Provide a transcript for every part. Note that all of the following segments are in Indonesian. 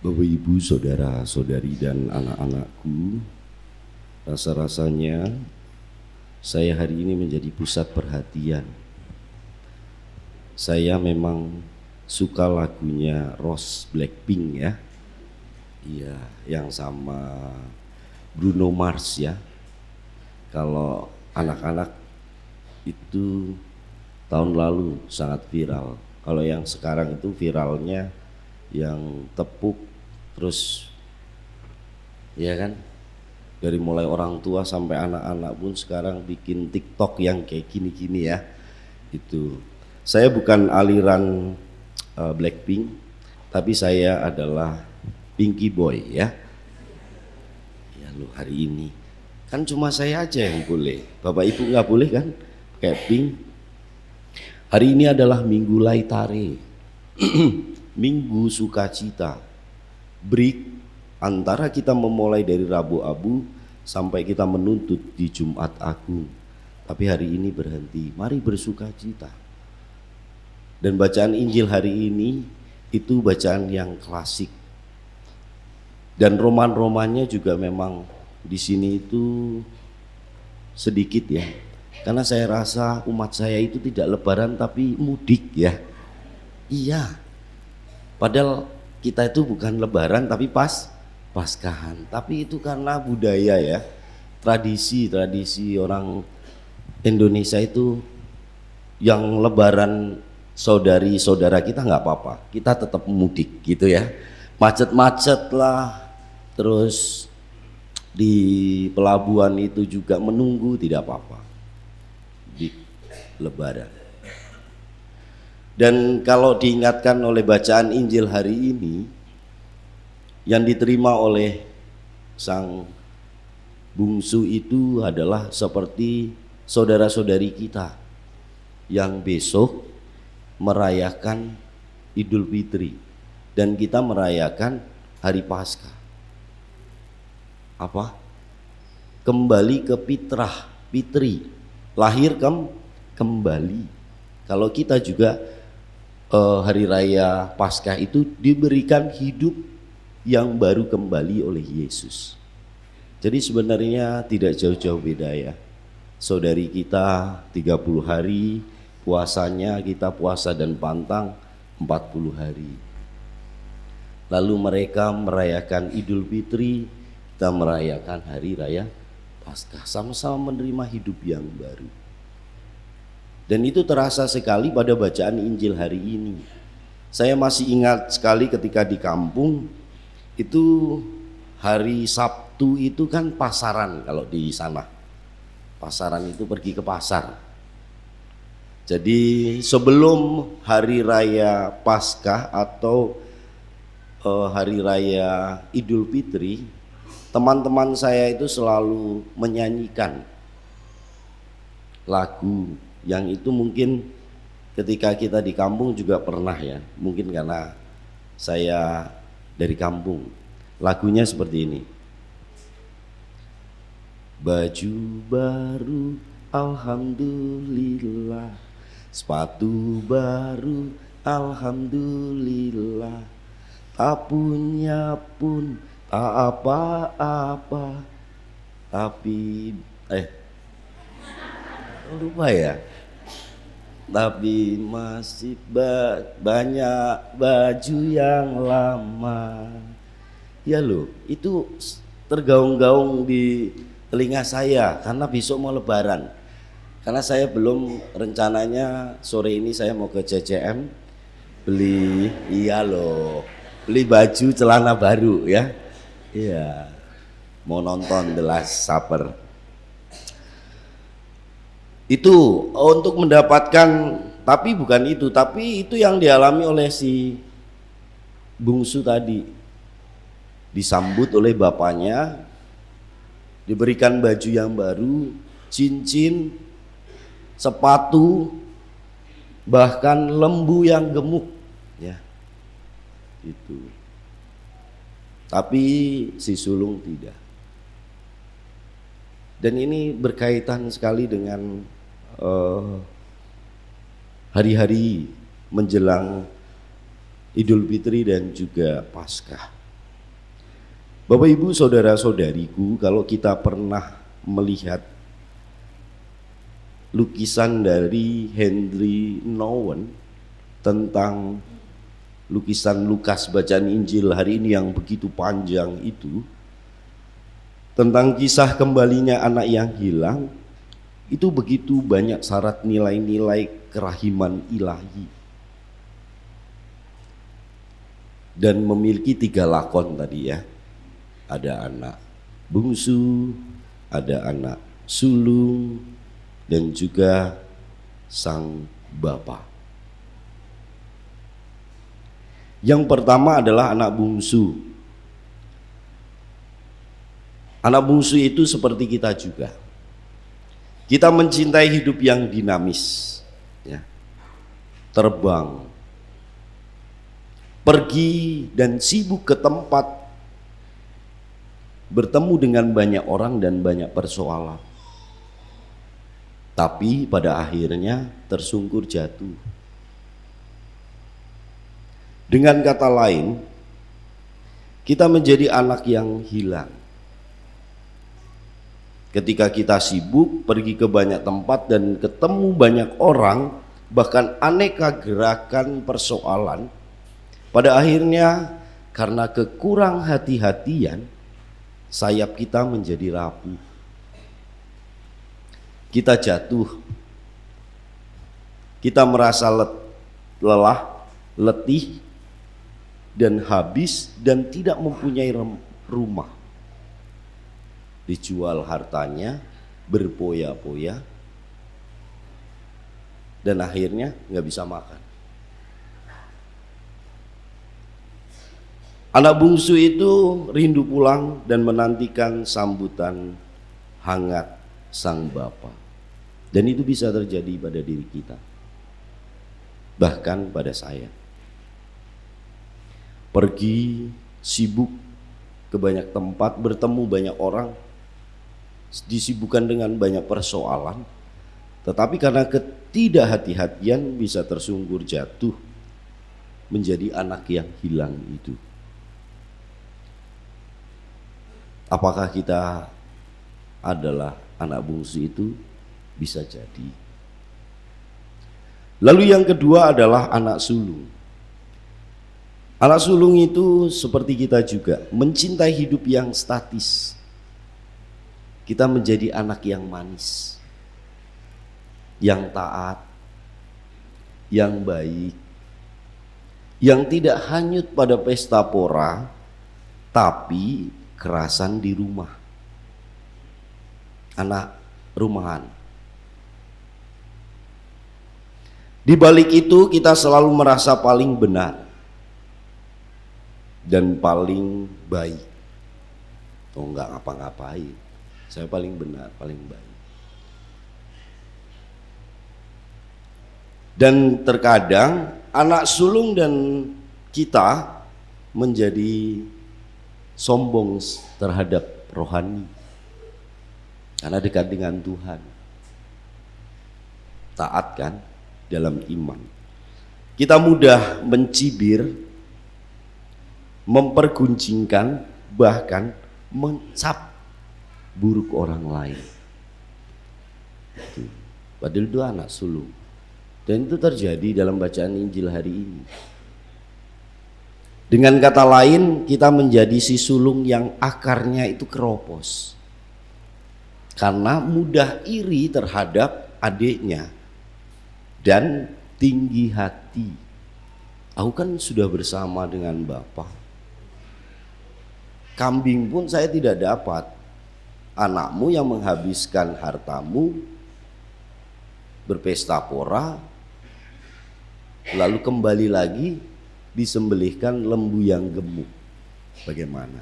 Bapak Ibu, saudara-saudari dan anak-anakku, rasa-rasanya saya hari ini menjadi pusat perhatian. Saya memang suka lagunya Rose Blackpink ya. Iya, yang sama Bruno Mars ya. Kalau anak-anak itu tahun lalu sangat viral. Kalau yang sekarang itu viralnya yang tepuk terus, ya kan, dari mulai orang tua sampai anak-anak pun sekarang bikin TikTok yang kayak gini-gini ya. Itu saya bukan aliran Blackpink, tapi saya adalah Pinky Boy ya. Ya lo, hari ini kan cuma saya aja yang boleh, Bapak Ibu nggak boleh kan kayak Pink. Hari ini adalah Minggu Laitare, Minggu Sukacita, break antara kita memulai dari Rabu Abu sampai kita menuntut di Jumat Agung. Tapi hari ini berhenti, mari bersukacita. Dan bacaan Injil hari ini itu bacaan yang klasik. Dan roman-romannya juga memang di sini itu sedikit ya. Karena saya rasa umat saya itu tidak lebaran tapi mudik ya. Iya. Padahal kita itu bukan lebaran tapi Paskahan. Tapi itu karena budaya ya. Tradisi orang Indonesia itu yang lebaran saudari-saudara kita nggak apa-apa. Kita tetap mudik gitu ya. Macet-macet lah. Terus di pelabuhan itu juga menunggu, tidak apa-apa di lebaran. Dan kalau diingatkan oleh bacaan Injil hari ini yang diterima oleh sang bungsu itu adalah seperti saudara-saudari kita yang besok merayakan Idul Fitri dan kita merayakan hari Paskah. Apa? Kembali ke fitrah, fitri, lahir kembali. Kalau kita juga hari raya Paskah itu diberikan hidup yang baru kembali oleh Yesus. Jadi sebenarnya tidak jauh-jauh beda ya. Saudari kita 30 hari puasanya, kita puasa dan pantang 40 hari. Lalu mereka merayakan Idul Fitri, kita merayakan hari raya Paskah, sama-sama menerima hidup yang baru. Dan itu terasa sekali pada bacaan Injil hari ini. Saya masih ingat sekali ketika di kampung itu hari Sabtu itu kan pasaran. Kalau di sana pasaran itu pergi ke pasar. Jadi sebelum hari raya Paskah atau hari raya Idul Fitri, teman-teman saya itu selalu menyanyikan lagu yang itu mungkin ketika kita di kampung juga pernah ya, mungkin karena saya dari kampung. Lagunya seperti ini. Baju baru alhamdulillah, sepatu baru alhamdulillah, tak punya pun tak apa-apa, tapi lupa ya, tapi masih banyak baju yang lama. Ya loh, itu tergaung-gaung di telinga saya karena besok mau lebaran. Karena saya belum, rencananya sore ini saya mau ke CCM beli, iya loh, beli baju celana baru ya. Iya, mau nonton The Last Supper. Itu untuk mendapatkan, tapi bukan itu, tapi itu yang dialami oleh si bungsu tadi. Disambut oleh bapaknya, diberikan baju yang baru, cincin, sepatu, bahkan lembu yang gemuk ya. Itu. Tapi si sulung tidak. Dan ini berkaitan sekali dengan hari-hari menjelang Idul Fitri dan juga Paskah. Bapak Ibu saudara-saudariku, kalau kita pernah melihat lukisan dari Henry Nouwen tentang lukisan Lukas bacaan Injil hari ini yang begitu panjang itu, tentang kisah kembalinya anak yang hilang, itu begitu banyak syarat nilai-nilai kerahiman ilahi dan memiliki 3 lakon tadi ya. Ada anak bungsu, ada anak sulung, dan juga sang bapa. Yang pertama adalah anak bungsu. Anak bungsu itu seperti kita juga. Kita mencintai hidup yang dinamis, ya. Terbang, pergi dan sibuk ke tempat, bertemu dengan banyak orang dan banyak persoalan. Tapi pada akhirnya tersungkur jatuh. Dengan kata lain, kita menjadi anak yang hilang. Ketika kita sibuk pergi ke banyak tempat dan ketemu banyak orang, bahkan aneka gerakan persoalan, pada akhirnya karena kekurang hati-hatian, sayap kita menjadi rapuh. Kita jatuh. Kita merasa lelah, letih, dan habis, dan tidak mempunyai rumah. Dijual hartanya, berpoya-poya, dan akhirnya nggak bisa makan. Anak bungsu itu rindu pulang dan menantikan sambutan hangat sang bapa. Dan itu bisa terjadi pada diri kita, bahkan pada saya. Pergi sibuk ke banyak tempat, bertemu banyak orang, disibukkan dengan banyak persoalan, tetapi karena ketidakhati-hatian bisa tersungkur jatuh menjadi anak yang hilang itu. Apakah kita adalah anak bungsu itu? Bisa jadi. Lalu yang kedua adalah anak sulung. Anak sulung itu seperti kita juga, mencintai hidup yang statis. Kita menjadi anak yang manis, yang taat, yang baik, yang tidak hanyut pada pesta pora, tapi kerasan di rumah. Anak rumahan. Di balik itu kita selalu merasa paling benar dan paling baik. Oh, enggak ngapa-ngapain, saya paling benar, paling baik. Dan terkadang anak sulung dan kita menjadi sombong terhadap rohani karena dekat dengan Tuhan, taat kan dalam iman. Kita mudah mencibir, memperguncingkan, bahkan mencap buruk orang lain. Padahal itu anak sulung. Dan itu terjadi dalam bacaan Injil hari ini. Dengan kata lain, kita menjadi si sulung yang akarnya itu keropos, karena mudah iri terhadap adiknya dan tinggi hati. Aku kan sudah bersama dengan Bapak. Kambing pun saya tidak dapat. Anakmu yang menghabiskan hartamu, berpesta pora, lalu kembali lagi disembelihkan lembu yang gemuk. Bagaimana?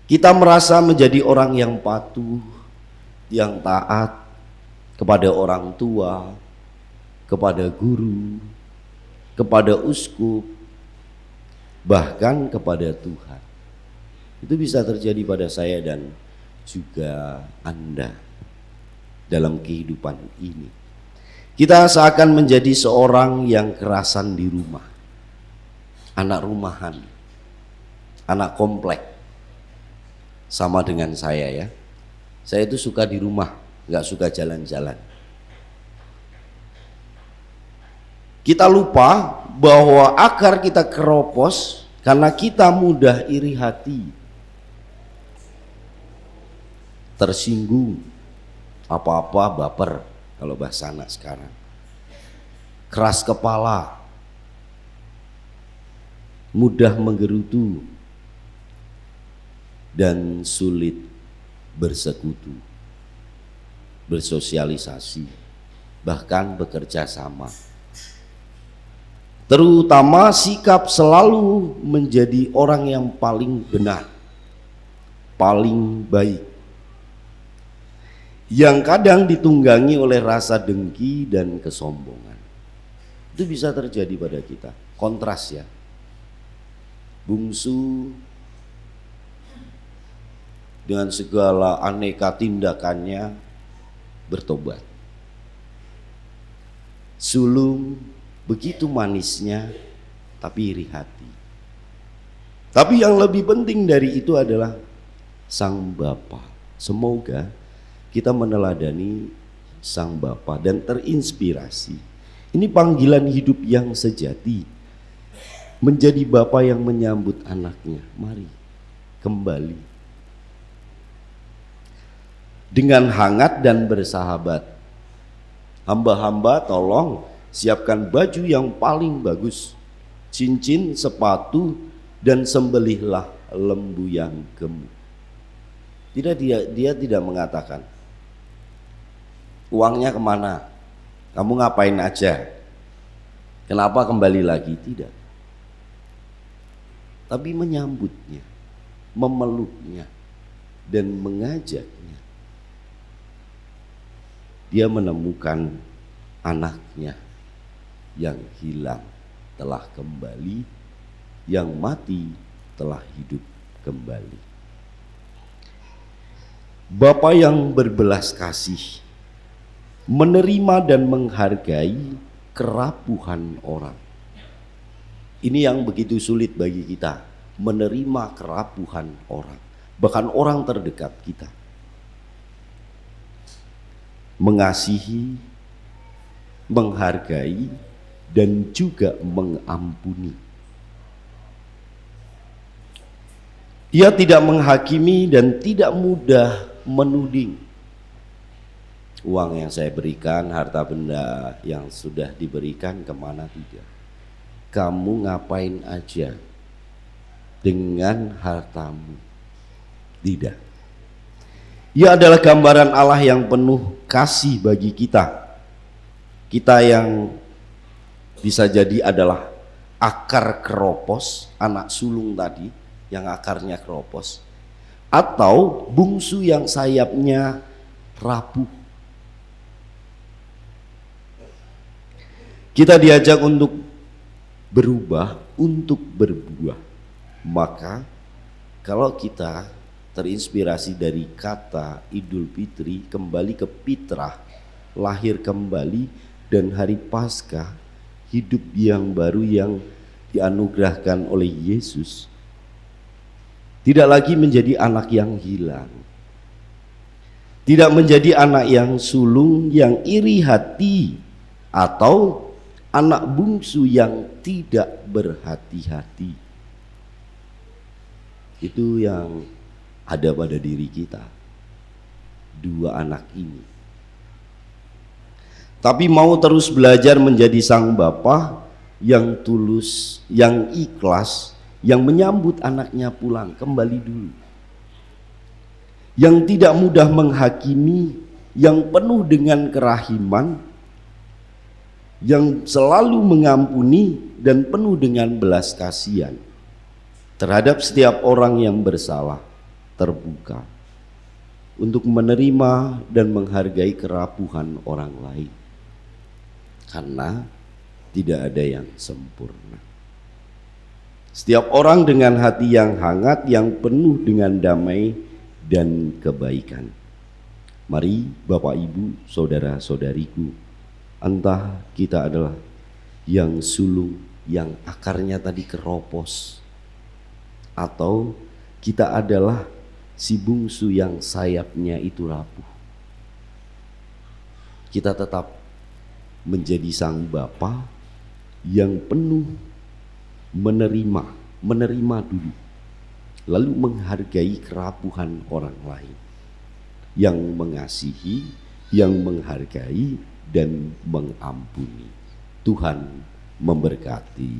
Kita merasa menjadi orang yang patuh, yang taat kepada orang tua, kepada guru, kepada uskup, bahkan kepada Tuhan. Itu bisa terjadi pada saya dan juga Anda dalam kehidupan ini. Kita seakan menjadi seorang yang kerasan di rumah, anak rumahan, anak komplek, sama dengan saya ya. Saya itu suka di rumah, nggak suka jalan-jalan. Kita lupa bahwa akar kita keropos karena kita mudah iri hati, tersinggung, apa-apa baper kalau bahasa anak sekarang, keras kepala, mudah menggerutu, dan sulit bersekutu, bersosialisasi, bahkan bekerja sama. Terutama sikap selalu menjadi orang yang paling benar, paling baik, yang kadang ditunggangi oleh rasa dengki dan kesombongan. Itu bisa terjadi pada kita, kontras ya. Bungsu dengan segala aneka tindakannya bertobat. Sulung begitu manisnya tapi iri hati. Tapi yang lebih penting dari itu adalah Sang Bapa. Semoga kita meneladani Sang Bapa dan terinspirasi. Ini panggilan hidup yang sejati. Menjadi Bapa yang menyambut anaknya. Mari kembali dengan hangat dan bersahabat. Hamba-hamba tolong siapkan baju yang paling bagus, cincin, sepatu, dan sembelihlah lembu yang gemuk. Dia tidak mengatakan, uangnya kemana? Kamu ngapain aja? Kenapa kembali lagi? Tidak. Tapi menyambutnya, memeluknya, dan mengajaknya. Dia menemukan anaknya yang hilang telah kembali, yang mati telah hidup kembali. Bapa yang berbelas kasih menerima dan menghargai kerapuhan orang. Ini yang begitu sulit bagi kita, menerima kerapuhan orang, bahkan orang terdekat kita. Mengasihi, menghargai, dan juga mengampuni. Ia tidak menghakimi dan tidak mudah menuding. Uang yang saya berikan, harta benda yang sudah diberikan kemana, tidak. Kamu ngapain aja dengan hartamu? Tidak. Ia adalah gambaran Allah yang penuh kasih bagi kita. Kita yang bisa jadi adalah akar keropos, anak sulung tadi yang akarnya keropos, atau bungsu yang sayapnya rapuh. Kita diajak untuk berubah, untuk berbuah. Maka kalau kita terinspirasi dari kata Idul Fitri, kembali ke fitrah, lahir kembali, dan hari Paskah, hidup yang baru yang dianugerahkan oleh Yesus, tidak lagi menjadi anak yang hilang, tidak menjadi anak yang sulung, yang iri hati, atau anak bungsu yang tidak berhati-hati. Itu yang ada pada diri kita, dua anak ini. Tapi mau terus belajar menjadi sang Bapa yang tulus, yang ikhlas, yang menyambut anaknya pulang kembali dulu, yang tidak mudah menghakimi, yang penuh dengan kerahiman, yang selalu mengampuni dan penuh dengan belas kasihan terhadap setiap orang yang bersalah, terbuka untuk menerima dan menghargai kerapuhan orang lain, karena tidak ada yang sempurna. Setiap orang dengan hati yang hangat, yang penuh dengan damai dan kebaikan. Mari Bapak Ibu, saudara-saudariku, entah kita adalah yang sulung, yang akarnya tadi keropos, Atau kita adalah si bungsu yang sayapnya itu rapuh. Kita tetap menjadi sang bapa yang penuh menerima dulu, lalu menghargai kerapuhan orang lain, yang mengasihi, yang menghargai dan mengampuni. Tuhan memberkati.